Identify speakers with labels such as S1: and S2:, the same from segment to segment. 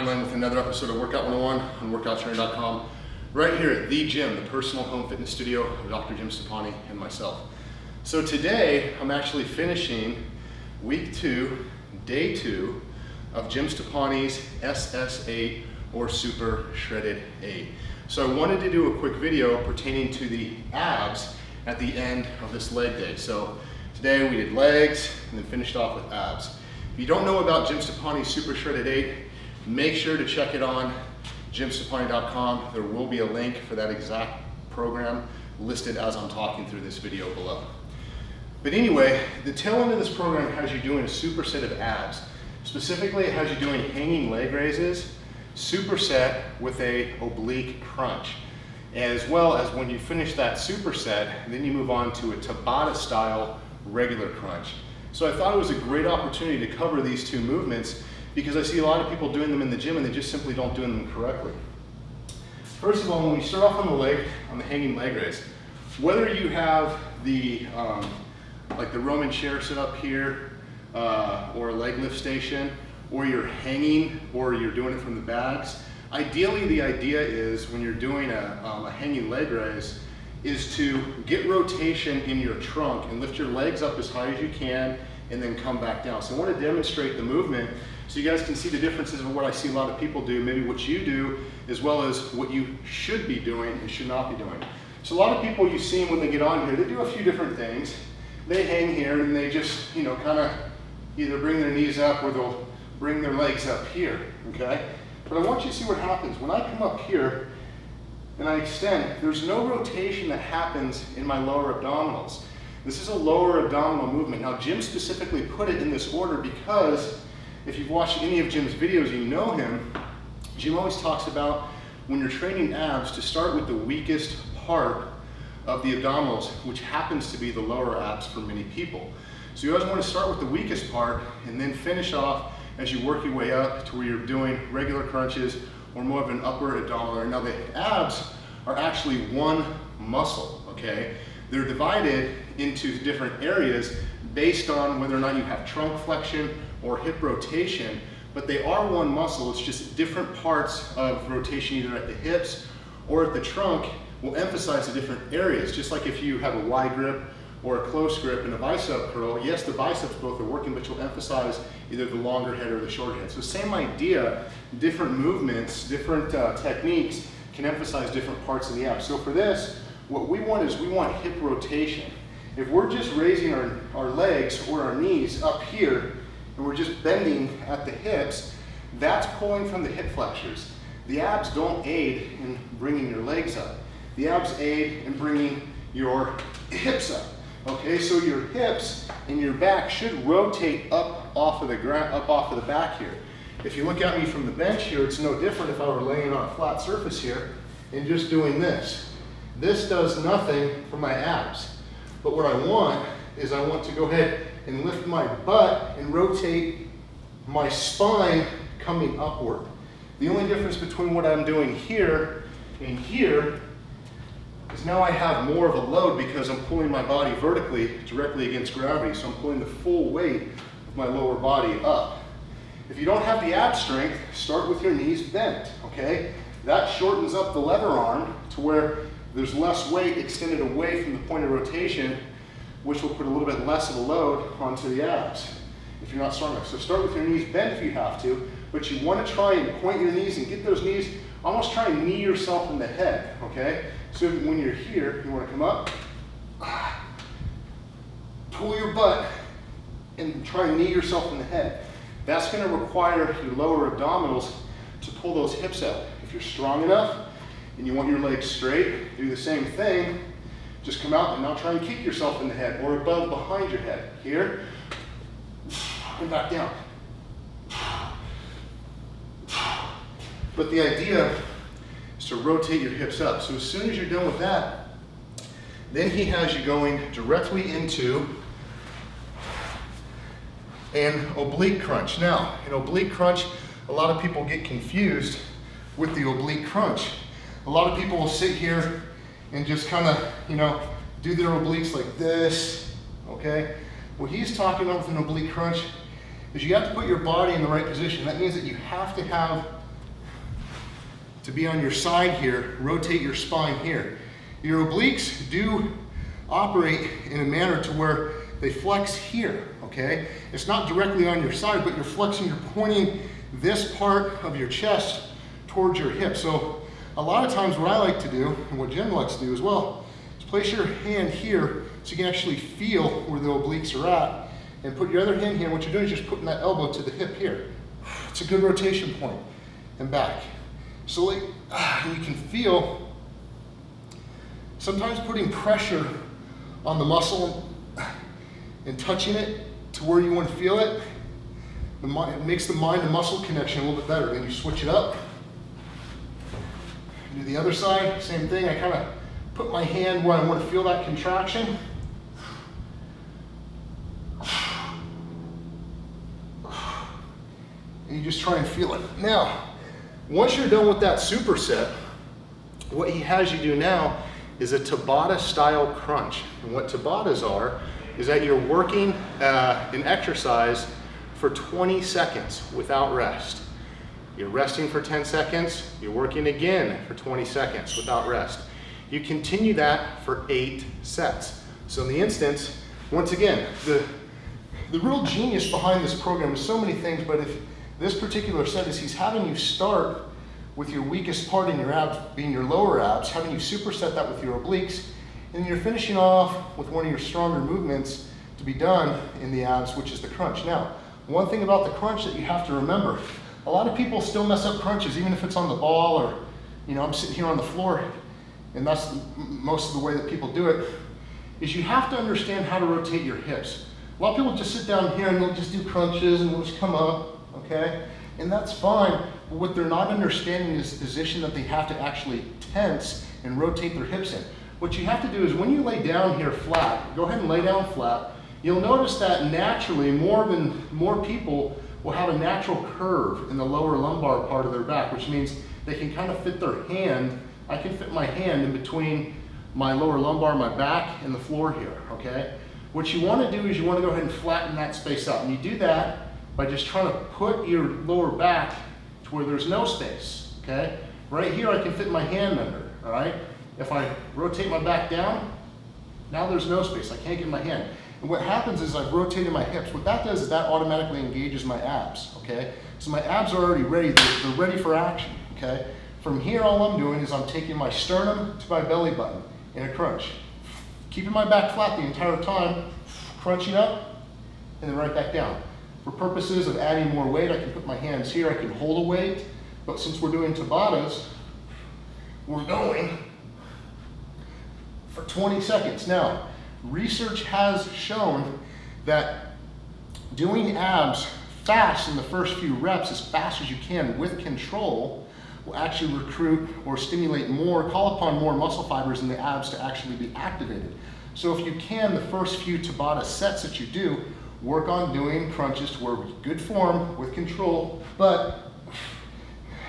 S1: gentlemen, with another episode of Workout 101 on workouttrainer.com, right here at the gym, the personal home fitness studio of Dr. Jim Stoppani and myself. So today, I'm actually finishing week 2, day 2 of Jim Stoppani's SS8 or Super Shredded 8. So I wanted to do a quick video pertaining to the abs at the end of this leg day. So today we did legs and then finished off with abs. If you don't know about Jim Stoppani Super Shredded 8, make sure to check it on jimstoppani.com. There will be a link for that exact program listed as I'm talking through this video below. But anyway, the tail end of this program has you doing a superset of abs. Specifically, it has you doing hanging leg raises, superset with a oblique crunch. As well as when you finish that superset, then you move on to a Tabata style regular crunch. So I thought it was a great opportunity to cover these two movements because I see a lot of people doing them in the gym and they just simply don't do them correctly. First of all, when we start off on the hanging leg raise, whether you have the like the Roman chair set up here or a leg lift station, or you're hanging or you're doing it from the bags, ideally the idea is when you're doing a hanging leg raise is to get rotation in your trunk and lift your legs up as high as you can and then come back down. So I want to demonstrate the movement so you guys can see the differences of what I see a lot of people do, maybe what you do, as well as what you should be doing and should not be doing. So a lot of people you see when they get on here, they do a few different things. They hang here and they just, kind of either bring their knees up or they'll bring their legs up here, okay? But I want you to see what happens. When I come up here and I extend, there's no rotation that happens in my lower abdominals. This is a lower abdominal movement. Now, Jim specifically put it in this order because if you've watched any of Jim's videos, you know him. Jim always talks about when you're training abs to start with the weakest part of the abdominals, which happens to be the lower abs for many people. So you always want to start with the weakest part and then finish off as you work your way up to where you're doing regular crunches or more of an upper abdominal. Now the abs are actually one muscle, okay? They're divided into different areas based on whether or not you have trunk flexion or hip rotation, but they are one muscle. It's just different parts of rotation either at the hips or at the trunk will emphasize the different areas. Just like if you have a wide grip or a close grip and a bicep curl, yes, the biceps both are working, but you'll emphasize either the longer head or the short head. So same idea, different movements, different techniques can emphasize different parts of the abs. So for this, what we want is we want hip rotation. If we're just raising our legs or our knees up here and we're just bending at the hips, that's pulling from the hip flexors. The abs don't aid in bringing your legs up. The abs aid in bringing your hips up. Okay, so your hips and your back should rotate up off of the ground, up off of the back here. If you look at me from the bench here, it's no different if I were laying on a flat surface here and just doing this. This does nothing for my abs. But what I want is I want to go ahead and lift my butt and rotate my spine coming upward. The only difference between what I'm doing here and here is now I have more of a load because I'm pulling my body vertically directly against gravity. So I'm pulling the full weight of my lower body up. If you don't have the ab strength, start with your knees bent, okay? That shortens up the lever arm to where there's less weight extended away from the point of rotation, which will put a little bit less of a load onto the abs if you're not strong enough. So start with your knees bent if you have to, but you want to try and point your knees and get those knees, almost try and knee yourself in the head, okay? So when you're here, you want to come up, pull your butt, and try and knee yourself in the head. That's going to require your lower abdominals to pull those hips out. If you're strong enough and you want your legs straight, do the same thing. Just come out and now try and kick yourself in the head or above behind your head. Here, and back down. But the idea is to rotate your hips up. So as soon as you're done with that, then he has you going directly into an oblique crunch. Now, an oblique crunch, a lot of people get confused with the oblique crunch. A lot of people will sit here and just kind of, do their obliques like this, okay? What he's talking about with an oblique crunch is you have to put your body in the right position. That means that you have to have to be on your side here, rotate your spine here. Your obliques do operate in a manner to where they flex here, okay? It's not directly on your side, but you're flexing, you're pointing this part of your chest towards your hip. So a lot of times what I like to do, and what Jim likes to do as well, is place your hand here so you can actually feel where the obliques are at, and put your other hand here. What you're doing is just putting that elbow to the hip here. It's a good rotation point, and back. So like, you can feel, sometimes putting pressure on the muscle and touching it to where you want to feel it, it makes the mind and muscle connection a little bit better. Then you switch it up. Do the other side, same thing. I kind of put my hand where I want to feel that contraction. And you just try and feel it. Now, once you're done with that superset, what he has you do now is a Tabata style crunch. And what Tabatas are is that you're working an exercise for 20 seconds without rest. You're resting for 10 seconds, you're working again for 20 seconds without rest. You continue that for 8 sets. So in the instance, once again, the real genius behind this program is so many things, but if this particular set is he's having you start with your weakest part in your abs being your lower abs, having you superset that with your obliques, and then you're finishing off with one of your stronger movements to be done in the abs, which is the crunch. Now, one thing about the crunch that you have to remember, a lot of people still mess up crunches, even if it's on the ball or, you know, I'm sitting here on the floor, and that's most of the way that people do it, is you have to understand how to rotate your hips. A lot of people just sit down here and they'll just do crunches and they'll just come up, okay? And that's fine, but what they're not understanding is the position that they have to actually tense and rotate their hips in. What you have to do is when you lay down here flat, go ahead and lay down flat, you'll notice that naturally more people will have a natural curve in the lower lumbar part of their back, which means they can kind of fit their hand. I can fit my hand in between my lower lumbar, my back, and the floor here, okay? What you want to do is you want to go ahead and flatten that space out. And you do that by just trying to put your lower back to where there's no space, okay? Right here I can fit my hand under, all right? If I rotate my back down, now there's no space. I can't get my hand. And what happens is I've rotated my hips. What that does is that automatically engages my abs, okay? So my abs are already ready. They're ready for action, okay? From here, all I'm doing is I'm taking my sternum to my belly button in a crunch. Keeping my back flat the entire time, crunching up, and then right back down. For purposes of adding more weight, I can put my hands here, I can hold a weight, but since we're doing Tabatas, we're going for 20 seconds. Now, research has shown that doing abs fast in the first few reps, as fast as you can with control, will actually recruit or stimulate more, call upon more muscle fibers in the abs to actually be activated. So if you can, the first few Tabata sets that you do, work on doing crunches to where we're good form with control, but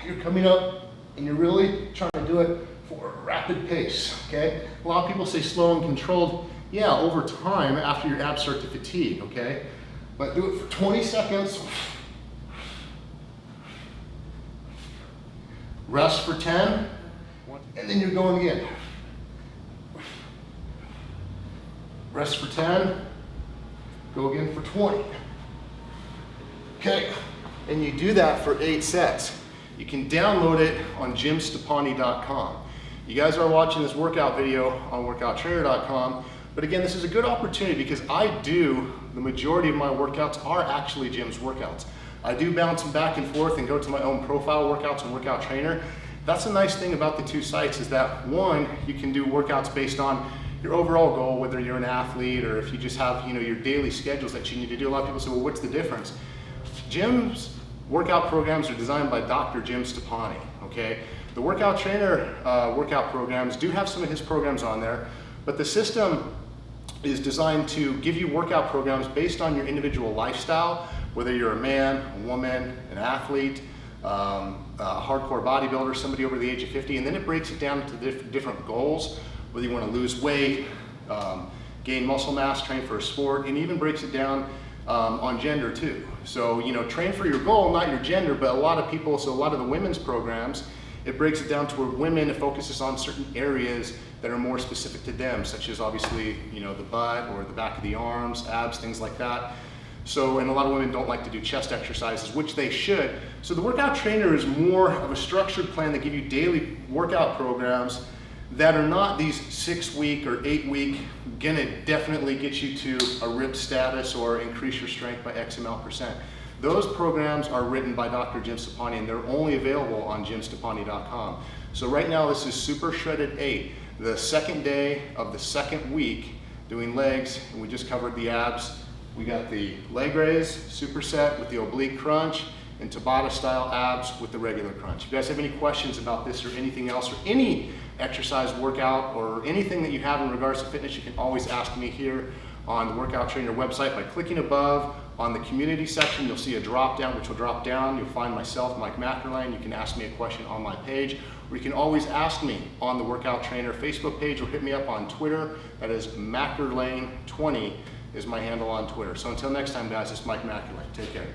S1: you're coming up and you're really trying to do it for a rapid pace, okay? A lot of people say slow and controlled. Yeah, over time, after your abs start to fatigue, okay? But do it for 20 seconds. Rest for 10, and then you're going again. Rest for 10, go again for 20. Okay, and you do that for 8 sets. You can download it on jimstoppani.com. You guys are watching this workout video on workouttrainer.com, but again, this is a good opportunity because the majority of my workouts are actually Jim's workouts. I do bounce them back and forth and go to my own profile workouts on Workout Trainer. That's a nice thing about the two sites is that one, you can do workouts based on your overall goal, whether you're an athlete or if you just have your daily schedules that you need to do. A lot of people say, well, what's the difference? Jim's workout programs are designed by Dr. Jim Stoppani, okay? The Workout Trainer workout programs do have some of his programs on there, but the system is designed to give you workout programs based on your individual lifestyle, whether you're a man, a woman, an athlete, a hardcore bodybuilder, somebody over the age of 50, and then it breaks it down into different goals, whether you want to lose weight, gain muscle mass, train for a sport, and even breaks it down on gender too. So, train for your goal, not your gender, but a lot of the women's programs, it breaks it down to where women, it focuses on certain areas that are more specific to them, such as obviously, you know, the butt or the back of the arms, abs, things like that. So, and a lot of women don't like to do chest exercises, which they should. So the workout trainer is more of a structured plan that give you daily workout programs that are not these 6-week or 8-week, gonna definitely get you to a RIP status or increase your strength by X amount %. Those programs are written by Dr. Jim Stoppani, and they're only available on jimstoppani.com. So right now this is Super Shredded 8, the second day of the second week doing legs, and we just covered the abs. We got the leg raise, superset with the oblique crunch, and Tabata style abs with the regular crunch. If you guys have any questions about this or anything else, or any exercise workout, or anything that you have in regards to fitness, you can always ask me here on the Workout Trainer website by clicking above on the community section. You'll see a drop down, which will drop down. You'll find myself, Mike McErlane. You can ask me a question on my page, or you can always ask me on the Workout Trainer Facebook page, or hit me up on Twitter. That is McErlane20 is my handle on Twitter. So until next time, guys, it's Mike McErlane. Take care.